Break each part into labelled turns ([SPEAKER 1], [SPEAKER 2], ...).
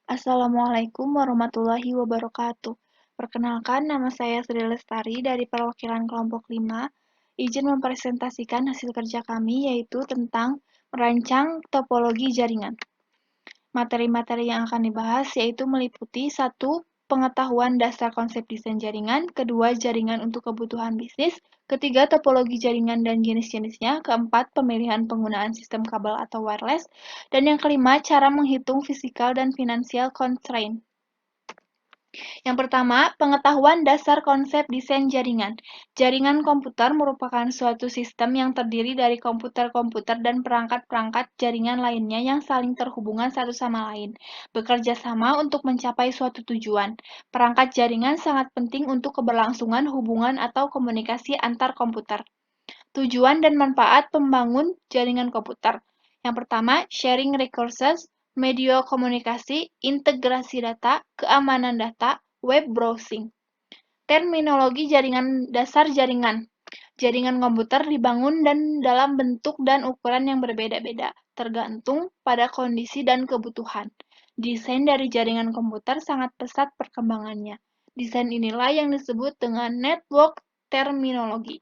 [SPEAKER 1] Assalamualaikum warahmatullahi wabarakatuh. Perkenalkan, nama saya Sri Lestari dari perwakilan kelompok 5. Izin mempresentasikan hasil kerja kami yaitu tentang merancang topologi jaringan. Materi-materi yang akan dibahas yaitu meliputi 1. Pengetahuan dasar konsep desain jaringan, kedua, jaringan untuk kebutuhan bisnis, ketiga, topologi jaringan dan jenis-jenisnya, keempat, pemilihan penggunaan sistem kabel atau wireless, dan yang kelima, cara menghitung fisikal dan finansial constraint. Yang pertama, pengetahuan dasar konsep desain jaringan. Jaringan komputer merupakan suatu sistem yang terdiri dari komputer-komputer dan perangkat-perangkat jaringan lainnya yang saling terhubungan satu sama lain, bekerja sama untuk mencapai suatu tujuan. Perangkat jaringan sangat penting untuk keberlangsungan hubungan atau komunikasi antar komputer. Tujuan dan manfaat pembangun jaringan komputer. Yang pertama, sharing resources, media komunikasi, integrasi data, keamanan data, web browsing. Terminologi jaringan dasar jaringan. Jaringan komputer dibangun dan dalam bentuk dan ukuran yang berbeda-beda, tergantung pada kondisi dan kebutuhan. Desain dari jaringan komputer sangat pesat perkembangannya. Desain inilah yang disebut dengan network terminologi.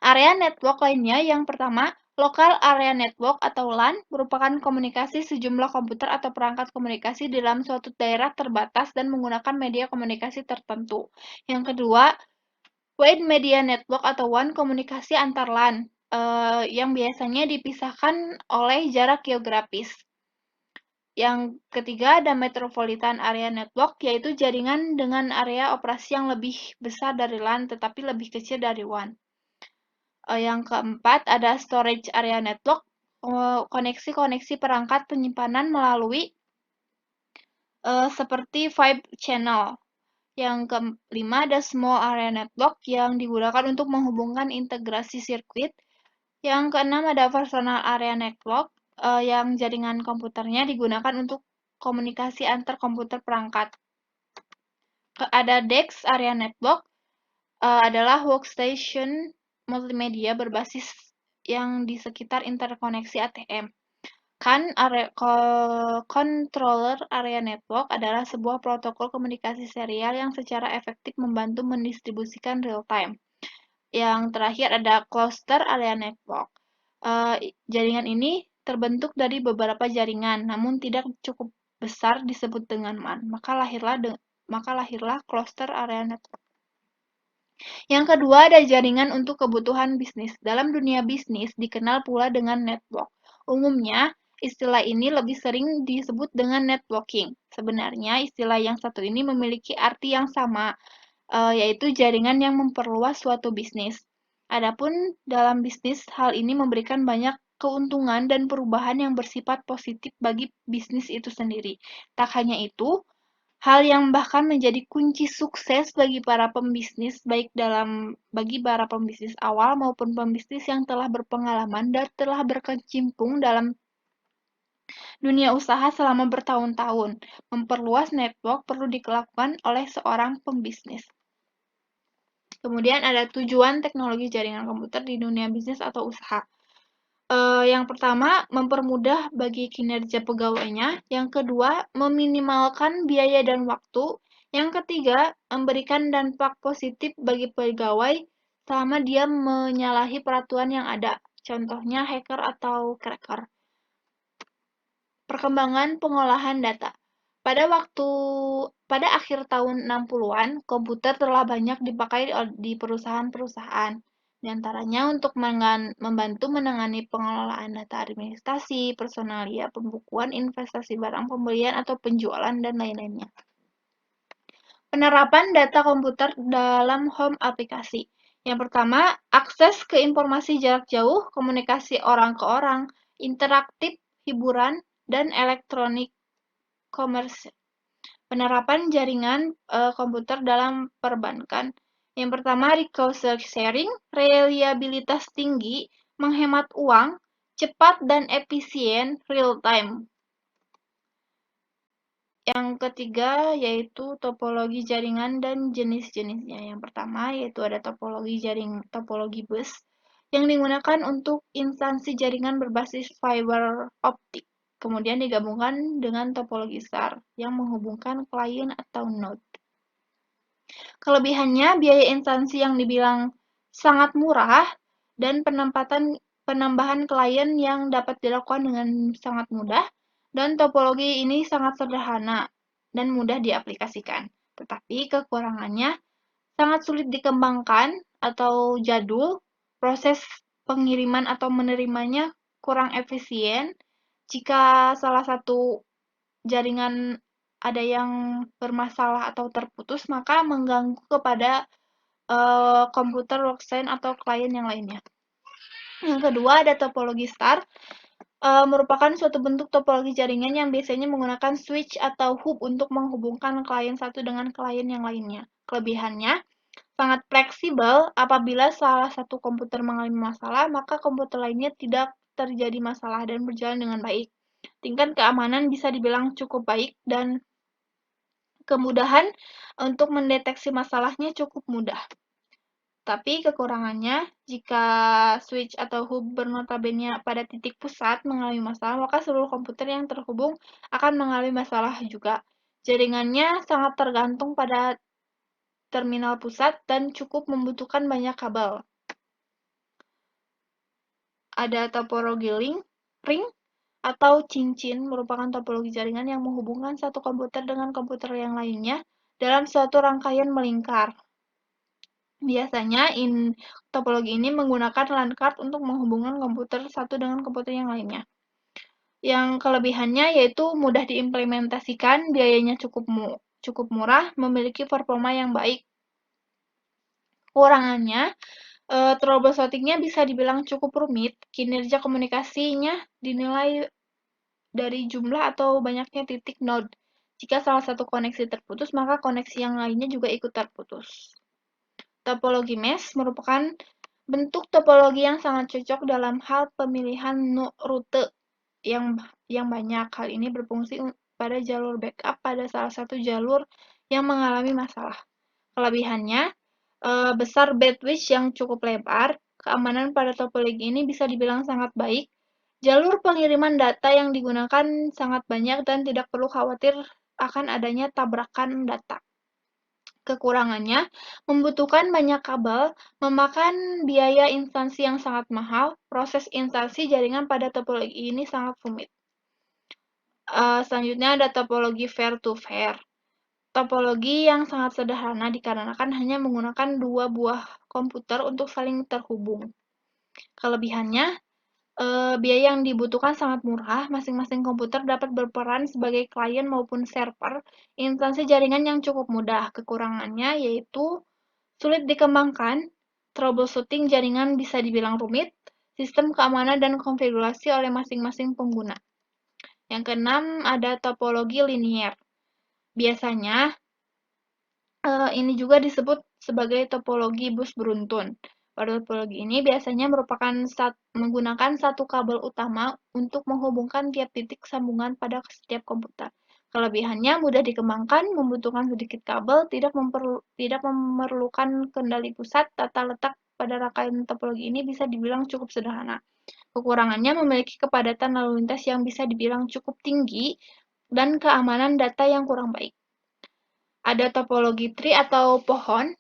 [SPEAKER 1] Area network lainnya yang pertama, Local Area Network atau LAN merupakan komunikasi sejumlah komputer atau perangkat komunikasi di dalam suatu daerah terbatas dan menggunakan media komunikasi tertentu. Yang kedua, Wide Media Network atau WAN komunikasi antar LAN yang biasanya dipisahkan oleh jarak geografis. Yang ketiga ada Metropolitan Area Network, yaitu jaringan dengan area operasi yang lebih besar dari LAN tetapi lebih kecil dari WAN. Yang keempat ada storage area network, koneksi-koneksi perangkat penyimpanan melalui seperti 5 channel. Yang kelima ada small area network yang digunakan untuk menghubungkan integrasi sirkuit. Yang keenam ada personal area network yang jaringan komputernya digunakan untuk komunikasi antar komputer perangkat. Ada DEX area network adalah workstation multimedia berbasis yang di sekitar interkoneksi ATM. Controller Area Network adalah sebuah protokol komunikasi serial yang secara efektif membantu mendistribusikan real-time. Yang terakhir ada Cluster Area Network. Jaringan ini terbentuk dari beberapa jaringan, namun tidak cukup besar disebut dengan MAN. Maka lahirlah Cluster Area Network. Yang kedua ada jaringan untuk kebutuhan bisnis. Dalam dunia bisnis dikenal pula dengan network. Umumnya, istilah ini lebih sering disebut dengan networking. Sebenarnya istilah yang satu ini memiliki arti yang sama, yaitu jaringan yang memperluas suatu bisnis. Adapun dalam bisnis, hal ini memberikan banyak keuntungan dan perubahan yang bersifat positif bagi bisnis itu sendiri. Tak hanya itu, hal yang bahkan menjadi kunci sukses bagi para pembisnis, bagi para pembisnis awal maupun pembisnis yang telah berpengalaman dan telah berkecimpung dalam dunia usaha selama bertahun-tahun. Memperluas network perlu dilakukan oleh seorang pembisnis. Kemudian ada tujuan teknologi jaringan komputer di dunia bisnis atau usaha. Yang pertama, mempermudah bagi kinerja pegawainya. Yang kedua, meminimalkan biaya dan waktu. Yang ketiga, memberikan dampak positif bagi pegawai selama dia menyalahi peraturan yang ada. Contohnya hacker atau cracker. Perkembangan pengolahan data. Pada akhir tahun 60-an, komputer telah banyak dipakai di perusahaan-perusahaan. Di antaranya untuk membantu menangani pengelolaan data administrasi, personalia, pembukuan, investasi barang, pembelian atau penjualan, dan lain-lainnya. Penerapan data komputer dalam home aplikasi. Yang pertama, akses ke informasi jarak jauh, komunikasi orang ke orang, interaktif, hiburan, dan elektronik komersil. Penerapan jaringan komputer dalam perbankan. Yang pertama, resource sharing, reliabilitas tinggi, menghemat uang, cepat dan efisien, real time. Yang ketiga yaitu topologi jaringan dan jenis-jenisnya. Yang pertama yaitu ada topologi bus yang digunakan untuk instansi jaringan berbasis fiber optik. kemudian digabungkan dengan topologi star yang menghubungkan klien atau node. Kelebihannya, biaya instansi yang dibilang sangat murah dan penambahan klien yang dapat dilakukan dengan sangat mudah, dan topologi ini sangat sederhana dan mudah diaplikasikan. Tetapi kekurangannya sangat sulit dikembangkan atau jadul, proses pengiriman atau menerimanya kurang efisien. Jika salah satu jaringan ada yang bermasalah atau terputus, maka mengganggu kepada komputer workstation atau klien yang lainnya. Yang kedua ada topologi star, merupakan suatu bentuk topologi jaringan yang biasanya menggunakan switch atau hub untuk menghubungkan klien satu dengan klien yang lainnya. Kelebihannya, sangat fleksibel. Apabila salah satu komputer mengalami masalah, maka komputer lainnya tidak terjadi masalah dan berjalan dengan baik. Tingkat keamanan bisa dibilang cukup baik dan kemudahan untuk mendeteksi masalahnya cukup mudah. Tapi kekurangannya, jika switch atau hub bernotabene pada titik pusat mengalami masalah, maka seluruh komputer yang terhubung akan mengalami masalah juga. Jaringannya sangat tergantung pada terminal pusat dan cukup membutuhkan banyak kabel. Ada topologi ring atau cincin, merupakan topologi jaringan yang menghubungkan satu komputer dengan komputer yang lainnya dalam suatu rangkaian melingkar. Biasanya topologi ini menggunakan LAN card untuk menghubungkan komputer satu dengan komputer yang lainnya. Yang kelebihannya yaitu mudah diimplementasikan, biayanya cukup murah, memiliki performa yang baik. Kekurangannya, troubleshooting-nya bisa dibilang cukup rumit, kinerja komunikasinya dinilai dari jumlah atau banyaknya titik node. Jika salah satu koneksi terputus, maka koneksi yang lainnya juga ikut terputus. Topologi mesh merupakan bentuk topologi yang sangat cocok dalam hal pemilihan rute yang banyak. Hal ini berfungsi pada jalur backup pada salah satu jalur yang mengalami masalah. Kelebihannya, besar bandwidth yang cukup lebar, keamanan pada topologi ini bisa dibilang sangat baik, jalur pengiriman data yang digunakan sangat banyak dan tidak perlu khawatir akan adanya tabrakan data. Kekurangannya, membutuhkan banyak kabel, memakan biaya instansi yang sangat mahal, proses instansi jaringan pada topologi ini sangat rumit. Selanjutnya ada topologi fair-to-fair. Topologi yang sangat sederhana dikarenakan hanya menggunakan dua buah komputer untuk saling terhubung. Kelebihannya, biaya yang dibutuhkan sangat murah, masing-masing komputer dapat berperan sebagai klien maupun server, instansi jaringan yang cukup mudah. Kekurangannya yaitu sulit dikembangkan, troubleshooting jaringan bisa dibilang rumit, sistem keamanan dan konfigurasi oleh masing-masing pengguna. Yang keenam ada topologi linier. Biasanya, ini juga disebut sebagai topologi bus beruntun. Pada topologi ini biasanya menggunakan satu kabel utama untuk menghubungkan tiap titik sambungan pada setiap komputer. Kelebihannya mudah dikembangkan, membutuhkan sedikit kabel, tidak memerlukan kendali pusat, tata letak pada rangkaian topologi ini bisa dibilang cukup sederhana. Kekurangannya memiliki kepadatan lalu lintas yang bisa dibilang cukup tinggi dan keamanan data yang kurang baik. Ada topologi tree atau pohon,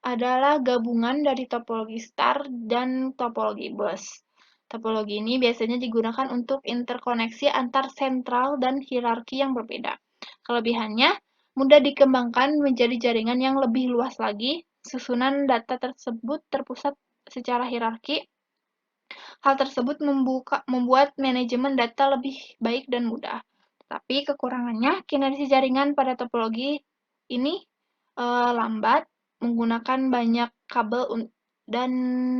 [SPEAKER 1] adalah gabungan dari topologi star dan topologi bus. Topologi ini biasanya digunakan untuk interkoneksi antar sentral dan hierarki yang berbeda. Kelebihannya, mudah dikembangkan menjadi jaringan yang lebih luas lagi. Susunan data tersebut terpusat secara hierarki. Hal tersebut membuat manajemen data lebih baik dan mudah. Tapi kekurangannya, kinerja jaringan pada topologi ini lambat, menggunakan banyak kabel dan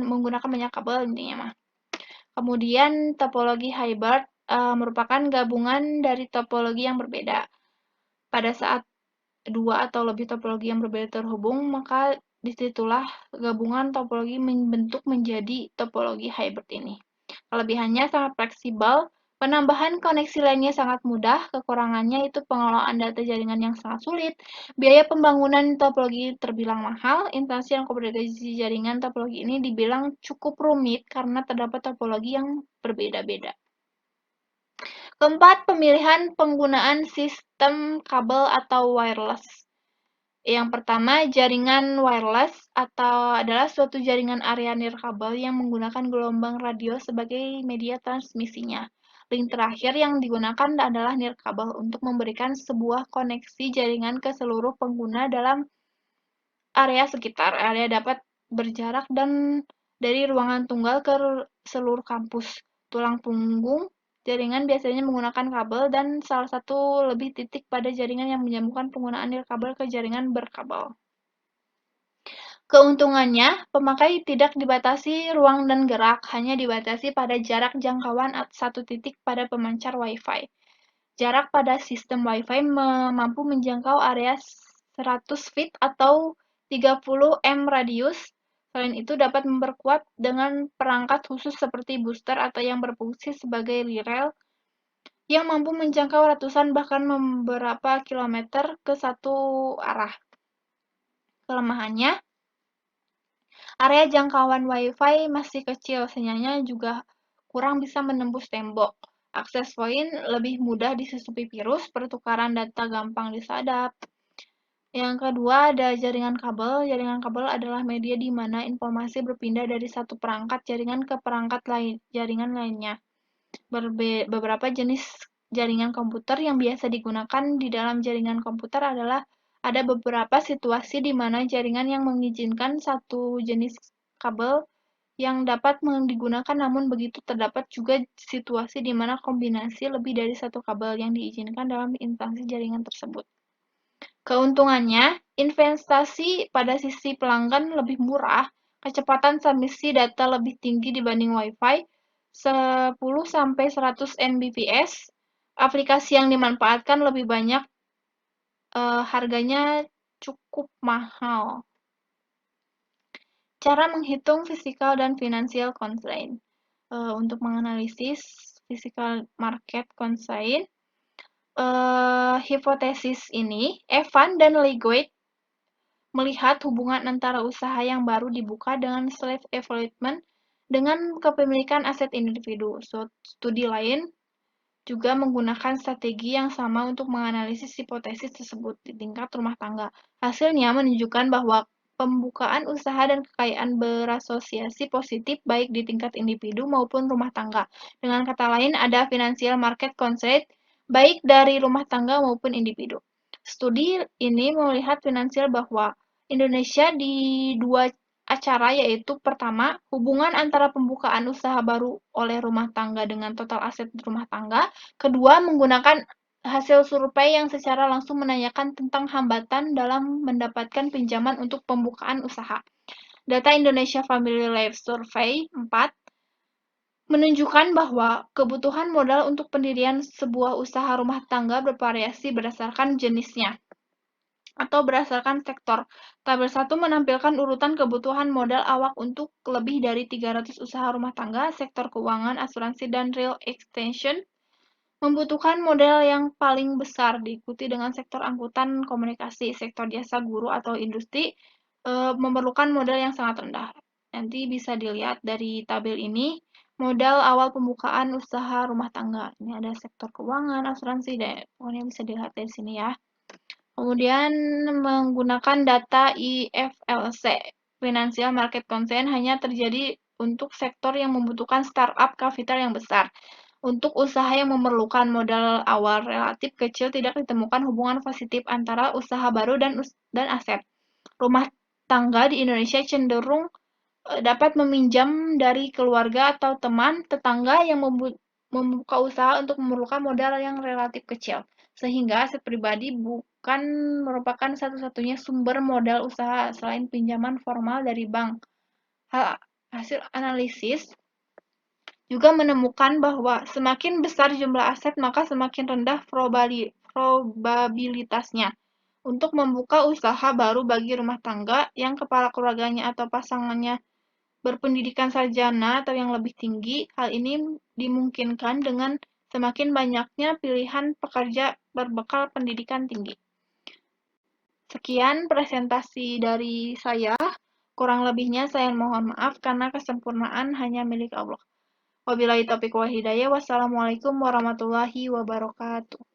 [SPEAKER 1] menggunakan banyak kabel intinya mah. Kemudian topologi hybrid merupakan gabungan dari topologi yang berbeda. Pada saat dua atau lebih topologi yang berbeda terhubung, maka disitulah gabungan topologi membentuk menjadi topologi hybrid ini. Kelebihannya sangat fleksibel, penambahan koneksi lainnya sangat mudah, kekurangannya itu pengelolaan data jaringan yang sangat sulit, biaya pembangunan topologi terbilang mahal, instansi dan komunikasi jaringan topologi ini dibilang cukup rumit karena terdapat topologi yang berbeda-beda. Keempat, pemilihan penggunaan sistem kabel atau wireless. Yang pertama, jaringan wireless adalah suatu jaringan area nirkabel yang menggunakan gelombang radio sebagai media transmisinya. Link terakhir yang digunakan adalah nirkabel untuk memberikan sebuah koneksi jaringan ke seluruh pengguna dalam area sekitar. Area dapat berjarak dari ruangan tunggal ke seluruh kampus. Tulang punggung jaringan biasanya menggunakan kabel dan salah satu lebih titik pada jaringan yang menyambungkan penggunaan nirkabel ke jaringan berkabel. Keuntungannya, pemakai tidak dibatasi ruang dan gerak, hanya dibatasi pada jarak jangkauan satu titik pada pemancar Wi-Fi. Jarak pada sistem Wi-Fi mampu menjangkau area 100 feet atau 30 m radius. Selain itu dapat memperkuat dengan perangkat khusus seperti booster atau yang berfungsi sebagai rel yang mampu menjangkau ratusan bahkan beberapa kilometer ke satu arah. Kelemahannya, area jangkauan Wi-Fi masih kecil, sinyalnya juga kurang bisa menembus tembok. Akses poin lebih mudah disusupi virus, pertukaran data gampang disadap. Yang kedua ada jaringan kabel. Jaringan kabel adalah media di mana informasi berpindah dari satu perangkat jaringan ke perangkat jaringan lainnya. Beberapa jenis jaringan komputer yang biasa digunakan di dalam jaringan komputer adalah ada beberapa situasi di mana jaringan yang mengizinkan satu jenis kabel yang dapat digunakan, namun begitu terdapat juga situasi di mana kombinasi lebih dari satu kabel yang diizinkan dalam instansi jaringan tersebut. Keuntungannya, investasi pada sisi pelanggan lebih murah, kecepatan transmisi data lebih tinggi dibanding Wi-Fi, 10–100 Mbps, aplikasi yang dimanfaatkan lebih banyak, harganya cukup mahal. Cara menghitung physical dan financial constraint. Untuk menganalisis physical market constraint, hipotesis ini, Evan dan Leguid melihat hubungan antara usaha yang baru dibuka dengan slave development dengan kepemilikan aset individu. Studi lain juga menggunakan strategi yang sama untuk menganalisis hipotesis tersebut di tingkat rumah tangga. Hasilnya menunjukkan bahwa pembukaan usaha dan kekayaan berasosiasi positif baik di tingkat individu maupun rumah tangga. Dengan kata lain, ada financial market constraint baik dari rumah tangga maupun individu. Studi ini melihat finansial bahwa Indonesia di dua acara, yaitu pertama, hubungan antara pembukaan usaha baru oleh rumah tangga dengan total aset rumah tangga. Kedua, menggunakan hasil survei yang secara langsung menanyakan tentang hambatan dalam mendapatkan pinjaman untuk pembukaan usaha. Data Indonesia Family Life Survey 4 menunjukkan bahwa kebutuhan modal untuk pendirian sebuah usaha rumah tangga bervariasi berdasarkan jenisnya atau berdasarkan sektor. Tabel 1 menampilkan urutan kebutuhan modal awak untuk lebih dari 300 usaha rumah tangga. Sektor keuangan, asuransi, dan real extension membutuhkan modal yang paling besar, diikuti dengan sektor angkutan komunikasi. Sektor jasa, guru, atau industri memerlukan modal yang sangat rendah. Nanti bisa dilihat dari tabel ini, modal awal pembukaan usaha rumah tangga. Ini ada sektor keuangan, asuransi, dan pokoknya bisa dilihat dari sini ya. Kemudian menggunakan data IFLC, Financial Market Constraint hanya terjadi untuk sektor yang membutuhkan startup kapital yang besar. Untuk usaha yang memerlukan modal awal relatif kecil, tidak ditemukan hubungan positif antara usaha baru dan aset. Rumah tangga di Indonesia cenderung dapat meminjam dari keluarga atau teman tetangga yang membuka usaha untuk memerlukan modal yang relatif kecil, sehingga aset pribadi bukan merupakan satu-satunya sumber modal usaha selain pinjaman formal dari bank. Hasil analisis juga menemukan bahwa semakin besar jumlah aset, maka semakin rendah probabilitasnya untuk membuka usaha baru bagi rumah tangga yang kepala keluarganya atau pasangannya berpendidikan sarjana atau yang lebih tinggi. Hal ini dimungkinkan dengan semakin banyaknya pilihan pekerja berbekal pendidikan tinggi. Sekian presentasi dari saya. Kurang lebihnya saya mohon maaf karena kesempurnaan hanya milik Allah. Wabillahi taufiq wal hidayah. Wassalamualaikum warahmatullahi wabarakatuh.